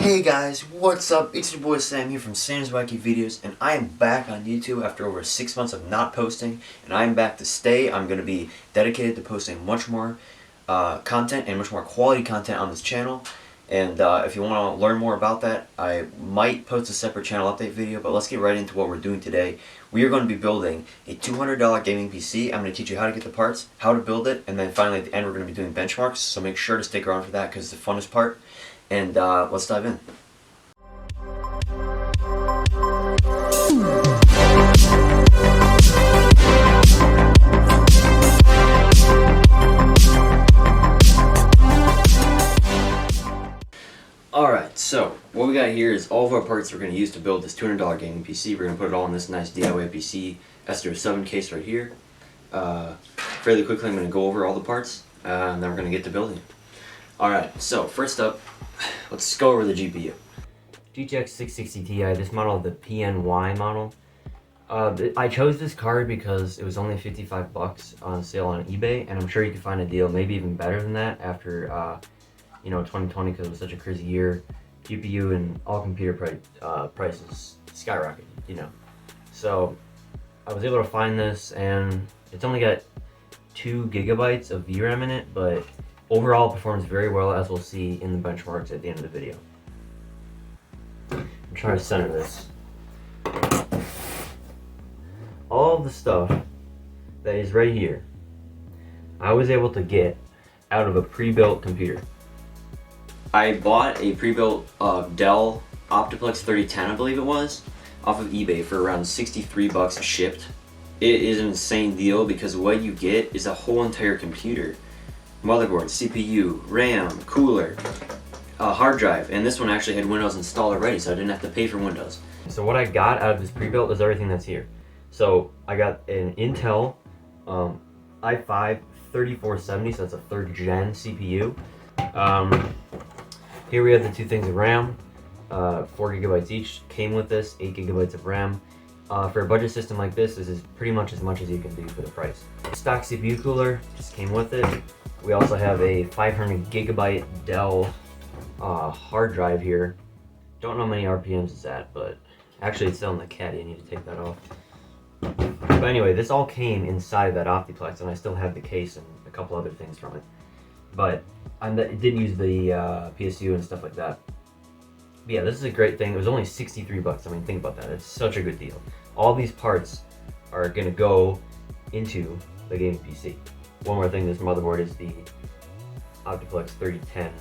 Hey guys, what's up? It's your boy Sam here from Sam's Wacky Videos, and I am back on YouTube after over 6 months of not posting, and I am back to stay. I'm going to be dedicated to posting much more content and much more quality content on this channel. And if you want to learn more about that, I might post a separate channel update video, but let's get right into what we're doing today. We are going to be building a $200 gaming PC. I'm going to teach you how to get the parts, how to build it, and then finally at the end we're going to be doing benchmarks, so make sure to stick around for that because it's the funnest part. And let's dive in. Alright, so what we got here is all of our parts we're going to use to build this $200 gaming PC. We're going to put it all in this nice DIY PC S07 case right here. Fairly quickly I'm going to go over all the parts, and then we're going to get to building. Alright, so first up, let's go over the GPU. GTX 660 Ti, this model, the PNY model. I chose this card because it was only 55 bucks on sale on eBay, and I'm sure you can find a deal maybe even better than that after 2020, because it was such a crazy year. GPU and all computer prices skyrocketed, So I was able to find this, and it's only got 2 gigabytes of VRAM in it, but overall it performs very well, as we'll see in the benchmarks at the end of the video. I'm trying to center this. All the stuff that is right here, I was able to get out of a pre-built computer. I bought a pre-built Dell Optiplex 3010, I believe it was, off of eBay for around 63 bucks shipped. It is an insane deal because what you get is a whole entire computer. Motherboard, CPU, RAM, cooler, hard drive, and this one actually had Windows installed already, so I didn't have to pay for Windows. So what I got out of this pre-built is everything that's here. So I got an Intel i5-3470, so that's a 3rd gen CPU. Here we have the 2 things of RAM, 4 gigabytes each, came with this, 8 gigabytes of RAM. For a budget system like this is pretty much as you can do for the price. Stock CPU cooler just came with it. We also have a 500 gigabyte Dell hard drive here. Don't know how many RPMs it's at, but actually it's still in the caddy. I need to take that off. But anyway, this all came inside that Optiplex, and I still have the case and a couple other things from it. But it didn't use the PSU and stuff like that. But yeah, this is a great thing. It was only 63 bucks. I mean, think about that. It's such a good deal. All these parts are going to go into the gaming PC. One more thing, this motherboard is the Optiplex 3010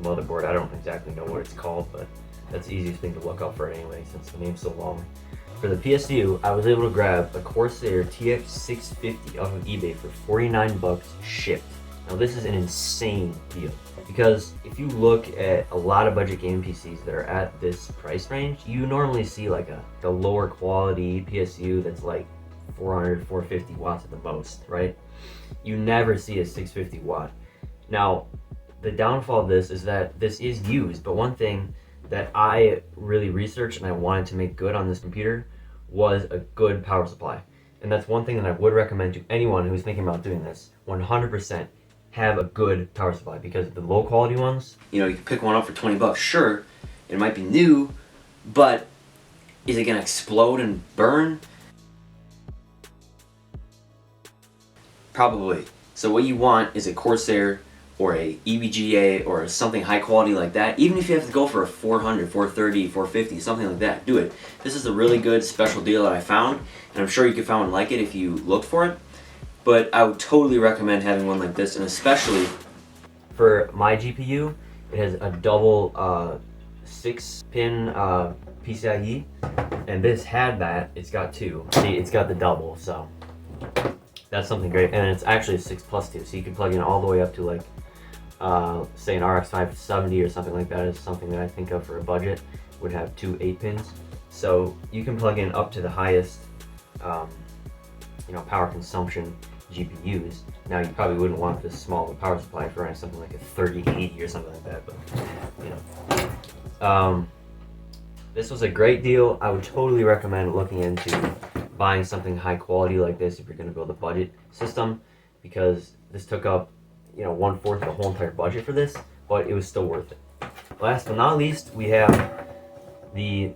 motherboard. I don't exactly know what it's called, but that's the easiest thing to look up for anyway, since the name's so long. For the PSU, I was able to grab a Corsair TX650 off of eBay for 49 bucks shipped. Now this is an insane deal, because if you look at a lot of budget gaming PCs that are at this price range, you normally see like the lower quality PSU that's like 400, 450 watts at the most, right? You never see a 650 watt. Now, the downfall of this is that this is used, but one thing that I really researched and I wanted to make good on this computer was a good power supply. And that's one thing that I would recommend to anyone who's thinking about doing this. 100% have a good power supply, because the low quality ones, you can pick one up for 20 bucks. Sure, it might be new, but is it gonna explode and burn? Probably. So what you want is a Corsair or a EVGA or something high quality like that. Even if you have to go for a 400, 430, 450, something like that, do it. This is a really good special deal that I found, and I'm sure you could find one like it if you looked for it. But I would totally recommend having one like this, and especially for my GPU, it has a double 6-pin PCIe, and this had that. It's got 2. See, it's got the double, so that's something great. And it's actually a 6+2, so you can plug in all the way up to like say an RX 570 or something like that is something that I think of for a budget, would have 2 8-pins. So you can plug in up to the highest power consumption GPUs. Now you probably wouldn't want this small of a power supply for running something like a 3080 or something like that, but this was a great deal. I would totally recommend looking into buying something high quality like this if you're going to build a budget system, because this took up 1/4 of the whole entire budget for this, but it was still worth it. Last but not least, we have the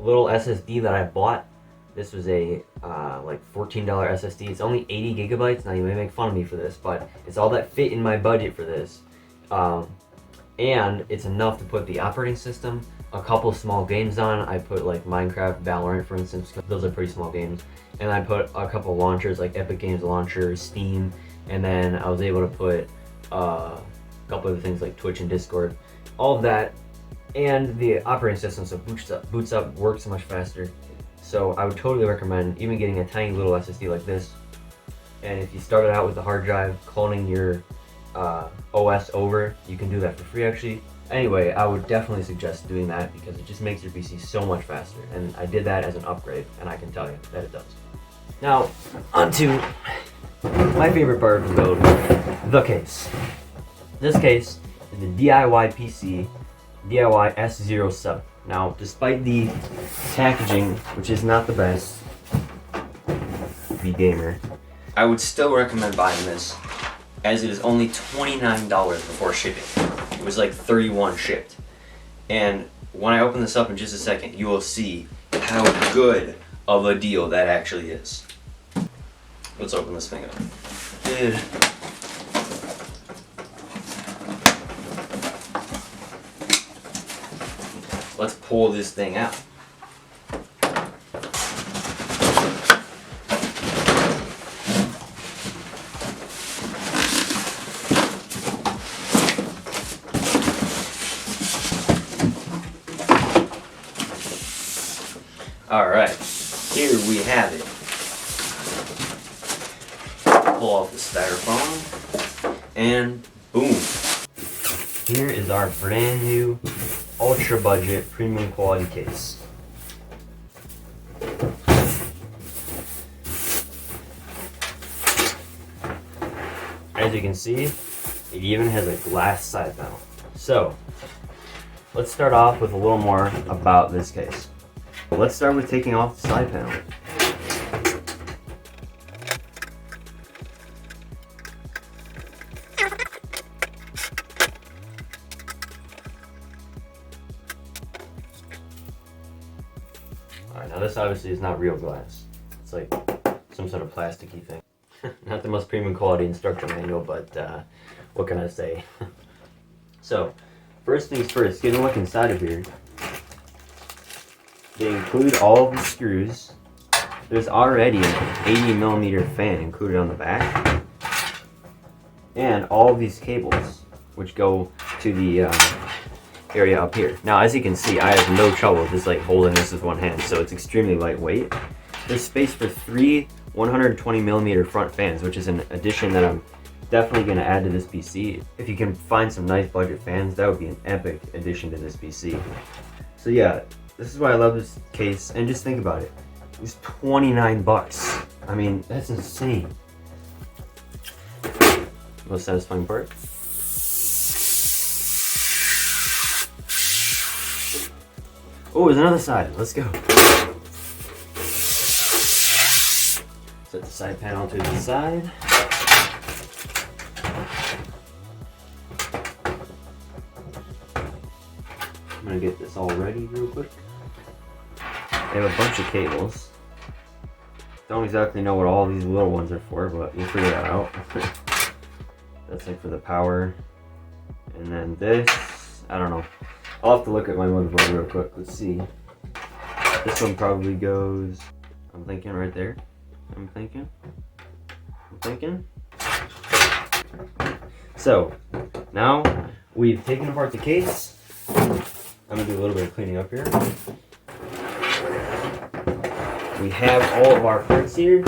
little SSD that I bought. This was a like $14 SSD. It's only 80 gigabytes. Now you may make fun of me for this, but it's all that fit in my budget for this. And it's enough to put the operating system, a couple small games on. I put like Minecraft, Valorant for instance, because those are pretty small games. And I put a couple launchers like Epic Games Launcher, Steam, and then I was able to put a couple of things like Twitch and Discord. All of that, and the operating system, so boots up, works much faster. So I would totally recommend even getting a tiny little SSD like this. And if you started out with the hard drive, cloning your OS over, you can do that for free actually. Anyway, I would definitely suggest doing that because it just makes your PC so much faster. And I did that as an upgrade, and I can tell you that it does. Now, onto my favorite part of the build, the case. This case is the DIY PC DIY S07. Now, despite the packaging, which is not the best, the gamer, I would still recommend buying this, as it is only $29 before shipping. It was like $31 shipped. And when I open this up in just a second, you will see how good of a deal that actually is. Let's open this thing up. Dude. Let's pull this thing out. Alright, here we have it. Pull off the styrofoam, and boom. Here is our brand new ultra budget premium quality case. As you can see, it even has a glass side panel. So let's start off with a little more about this case. Let's start with taking off the side panel. Alright, now this obviously is not real glass. It's like some sort of plasticky thing. Not the most premium quality instruction manual, but what can I say? So, first things first, get a look inside of here. They include all of the screws. There's already an 80mm fan included on the back. And all of these cables, which go to the area up here. Now, as you can see, I have no trouble just like holding this with one hand, so it's extremely lightweight. There's space for 3 120mm front fans, which is an addition that I'm definitely going to add to this PC. If you can find some nice budget fans, that would be an epic addition to this PC. So yeah, this is why I love this case, and just think about it. It was 29 bucks. I mean, that's insane. Most satisfying part. Oh, there's another side. Let's go. Set the side panel to the side. I'm gonna get this all ready real quick. They have a bunch of cables. Don't exactly know what all these little ones are for, but we'll figure that out. That's like for the power. And then this, I don't know. I'll have to look at my motherboard real quick. Let's see. This one probably goes, I'm thinking right there. I'm thinking. So, now we've taken apart the case. I'm gonna do a little bit of cleaning up here. We have all of our parts here.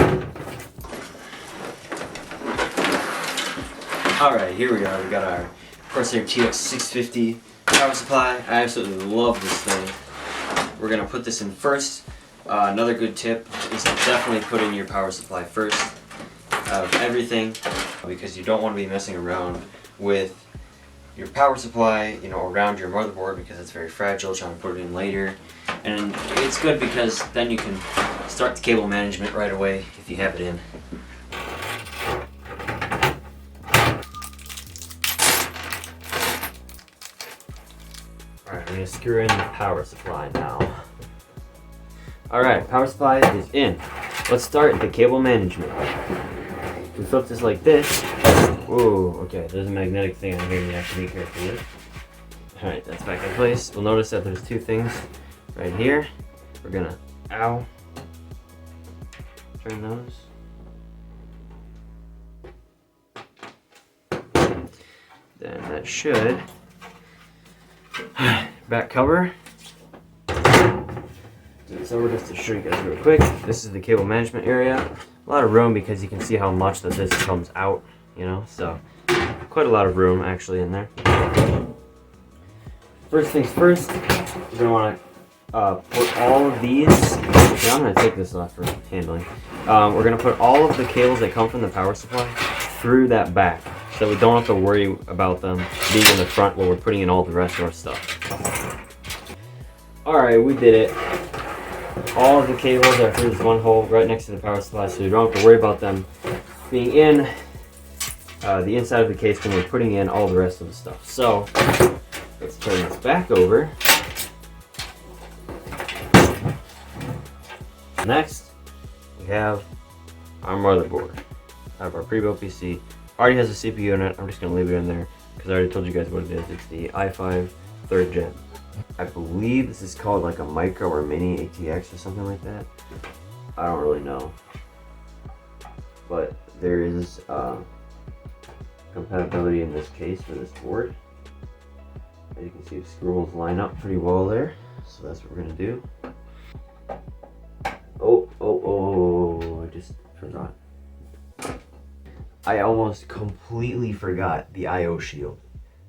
Alright, here we are. We got our Corsair TX650 power supply. I absolutely love this thing. We're gonna put this in first. Another good tip is to definitely put in your power supply first out of everything, because you don't want to be messing around with your power supply, you know, around your motherboard, because it's very fragile, trying to put it in later. And it's good because then you can start the cable management right away if you have it in. gonna screw in the power supply now. Alright, power supply is in. Let's start the cable management. We flip this like this. Whoa, okay, there's a magnetic thing on here you have to be careful with. Alright, that's back in place. We'll notice that there's two things right here. We're gonna, ow, turn those. Then that should, back cover. So we're just to show you guys real quick. This is the cable management area. A lot of room because you can see how much that this comes out, you know, so quite a lot of room actually in there. First things first, you're gonna want to put all of these. Yeah, I'm gonna take this off for handling. We're gonna put all of the cables that come from the power supply through that back, so we don't have to worry about them being in the front while we're putting in all the rest of our stuff. Alright, we did it. All of the cables are through this one hole right next to the power supply, so you don't have to worry about them being in the inside of the case when we're putting in all the rest of the stuff. So let's turn this back over. Next, we have our motherboard. I have our pre-built PC. Already has a CPU in it. I'm just going to leave it in there because I already told you guys what it is. It's the i5 3rd gen. I believe this is called like a micro or mini ATX or something like that. I don't really know. But there is compatibility in this case for this board. As you can see, the screws line up pretty well there. So that's what we're going to do. Oh, I just forgot. I almost completely forgot the I/O shield.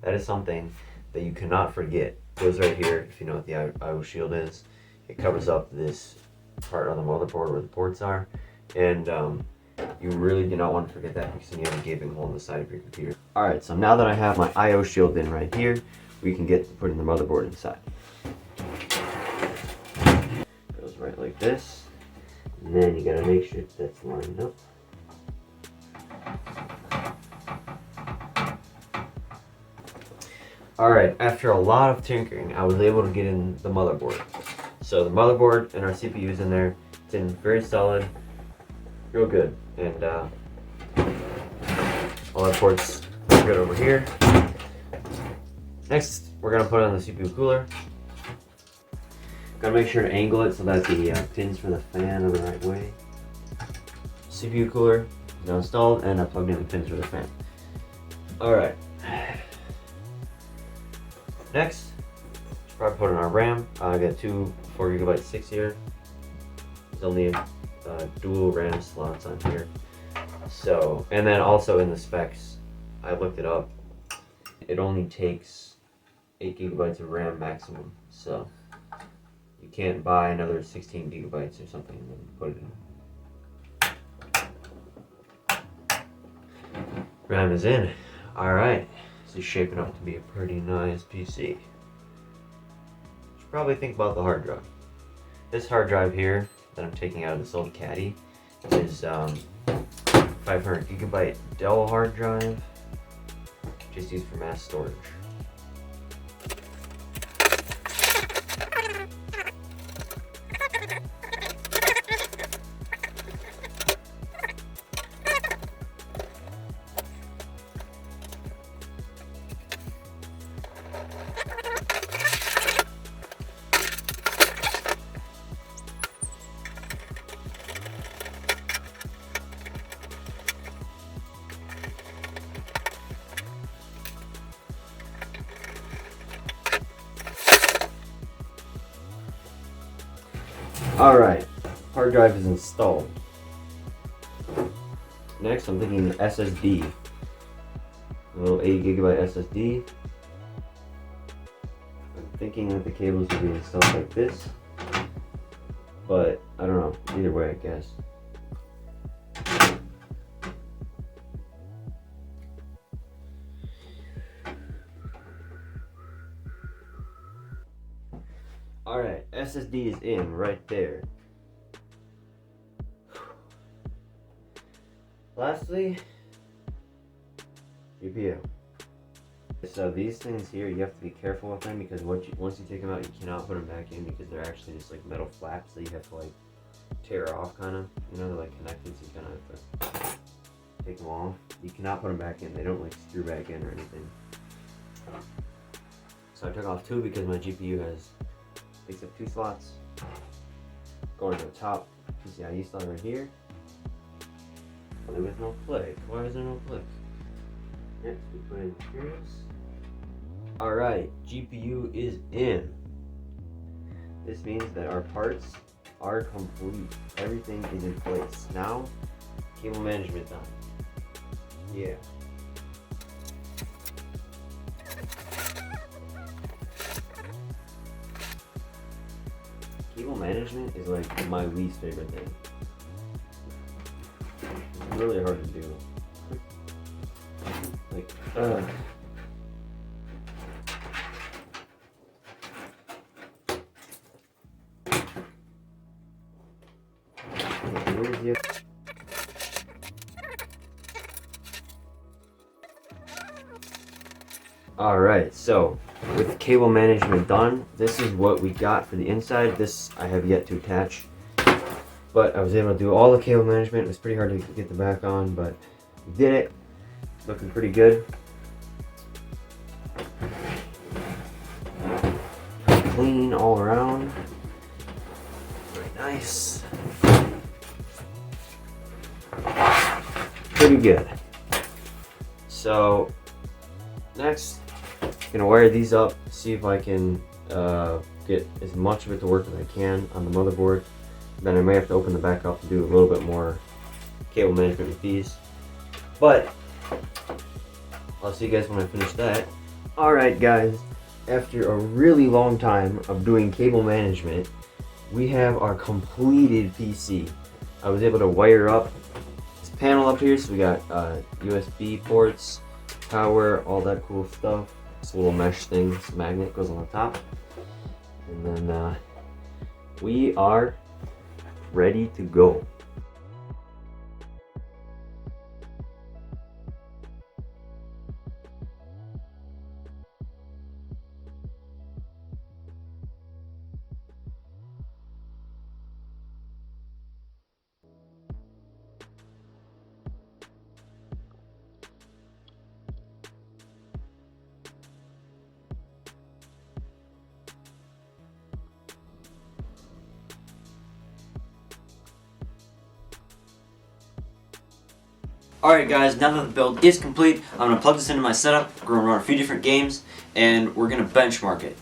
That is something that you cannot forget. It goes right here, if you know what the I/O shield is. It covers up this part on the motherboard where the ports are. And you really do not want to forget that because then you have a gaping hole in the side of your computer. Alright, so now that I have my I/O shield in right here, we can get to putting the motherboard inside. Goes right like this. And then you gotta make sure that's lined up. Alright, after a lot of tinkering, I was able to get in the motherboard. So the motherboard and our CPU's in there. It's in very solid, real good. And all our ports are good over here. Next, we're gonna put on the CPU cooler. Gotta make sure to angle it so that the pins for the fan are the right way. CPU cooler is now installed and I plugged in the pins for the fan. Alright. Next, should probably put in our RAM. I got two 4GB sticks here. There's only dual RAM slots on here. So, and then also in the specs, I looked it up. It only takes 8GB of RAM maximum. So you can't buy another 16GB or something and then put it in. RAM is in. Alright. This is shaping up to be a pretty nice PC. Should probably think about the hard drive. This hard drive here that I'm taking out of this old caddy is 500GB Dell hard drive, just used for mass storage. Alright, hard drive is installed. Next, I'm thinking SSD. A little 8GB SSD. I'm thinking that the cables will be installed like this. But, I don't know. Either way, I guess. Alright, SSD is in right there. Lastly, GPU. So these things here, you have to be careful with them because once you take them out, you cannot put them back in because they're actually just like metal flaps that you have to like tear off, kind of. You know, they're like connected, so you kind of have to take them off. You cannot put them back in. They don't like screw back in or anything. So I took off 2 because my GPU takes up 2 slots. Going to the top PCIe slot right here. There was no click. Why is there no click? Next, we put in here's. Alright, GPU is in. This means that our parts are complete. Everything is in place. Now, cable management done. Yeah. Cable management is like my least favorite thing. It's really hard to do. Like, where's the... Alright, so with cable management done, this is what we got for the inside. This I have yet to attach, but I was able to do all the cable management. It was pretty hard to get the back on, but we did it. Looking pretty good. Clean all around. Very nice. Pretty good. So next, I'm gonna wire these up, see if I can get as much of it to work as I can on the motherboard. Then I may have to open the back up and do a little bit more cable management with these. But I'll see you guys when I finish that. Alright guys, after a really long time of doing cable management, we have our completed PC. I was able to wire up this panel up here, so we got USB ports, power, all that cool stuff. This little mesh thing, this magnet goes on the top. And then we are ready to go. Alright guys, now that the build is complete, I'm going to plug this into my setup. We're going to run a few different games, and we're going to benchmark it.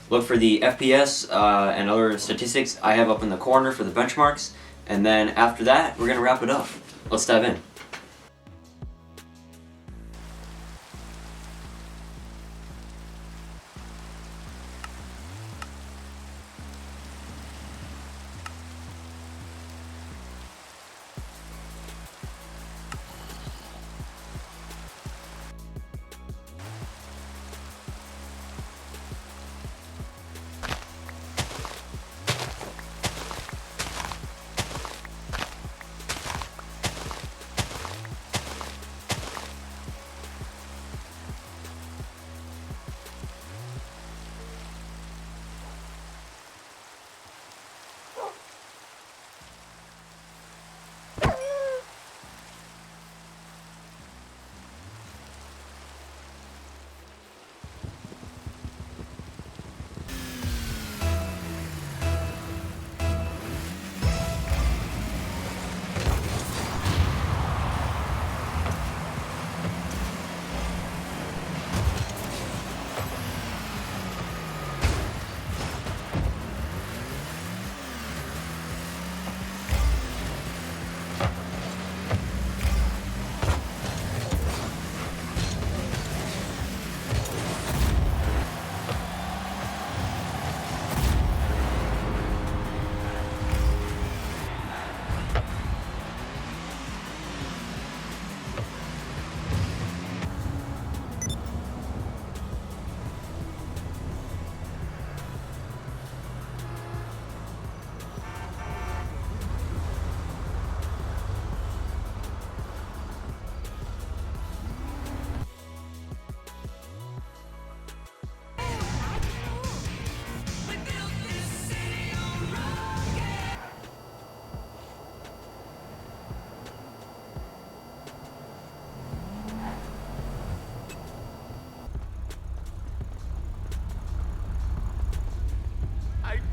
Look for the FPS and other statistics I have up in the corner for the benchmarks, and then after that, we're going to wrap it up. Let's dive in.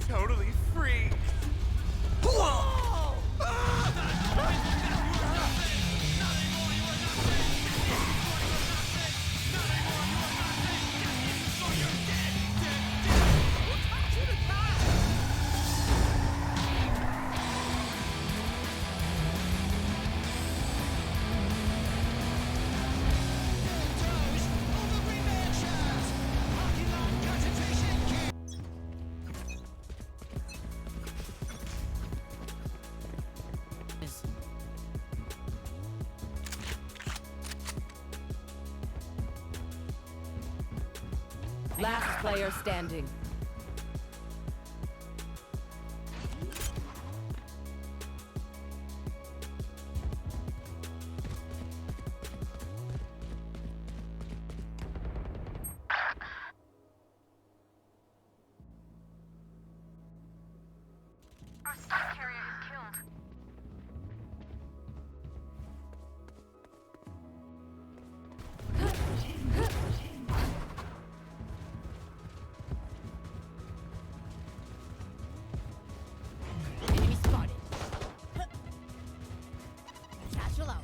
totally free. Last player standing. Our star carrier is killed. Enemy spotted. Satchel out.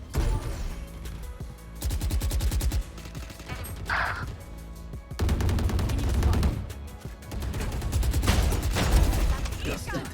Enemy spotted.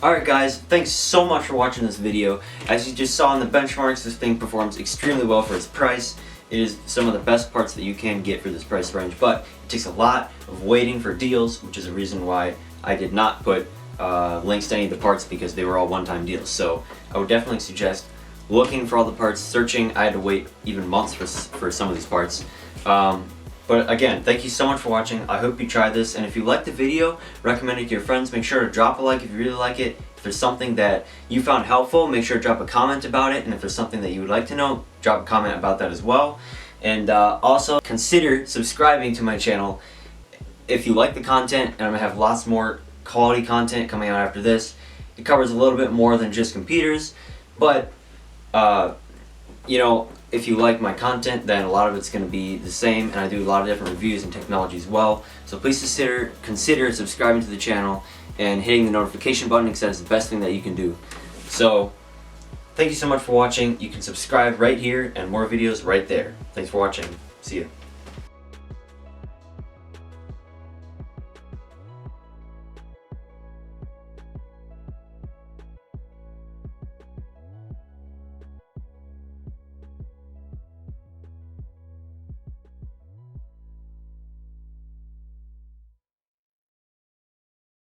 Alright guys, thanks so much for watching this video. As you just saw in the benchmarks, this thing performs extremely well for its price. It is some of the best parts that you can get for this price range, but it takes a lot of waiting for deals, which is a reason why I did not put links to any of the parts, because they were all one-time deals. So I would definitely suggest looking for all the parts, searching. I had to wait even months for some of these parts. But again, thank you so much for watching. I hope you try this, and if you liked the video, recommend it to your friends. Make sure to drop a like if you really like it. If there's something that you found helpful, make sure to drop a comment about it, and if there's something that you would like to know, drop a comment about that as well. And also consider subscribing to my channel if you like the content, and I'm gonna have lots more quality content coming out after this. It covers a little bit more than just computers, but you know, if you like my content, then a lot of it's going to be the same, and I do a lot of different reviews and technology as well. So please consider subscribing to the channel and hitting the notification button, because that's the best thing that you can do. So thank you so much for watching. You can subscribe right here and more videos right there. Thanks for watching. See you.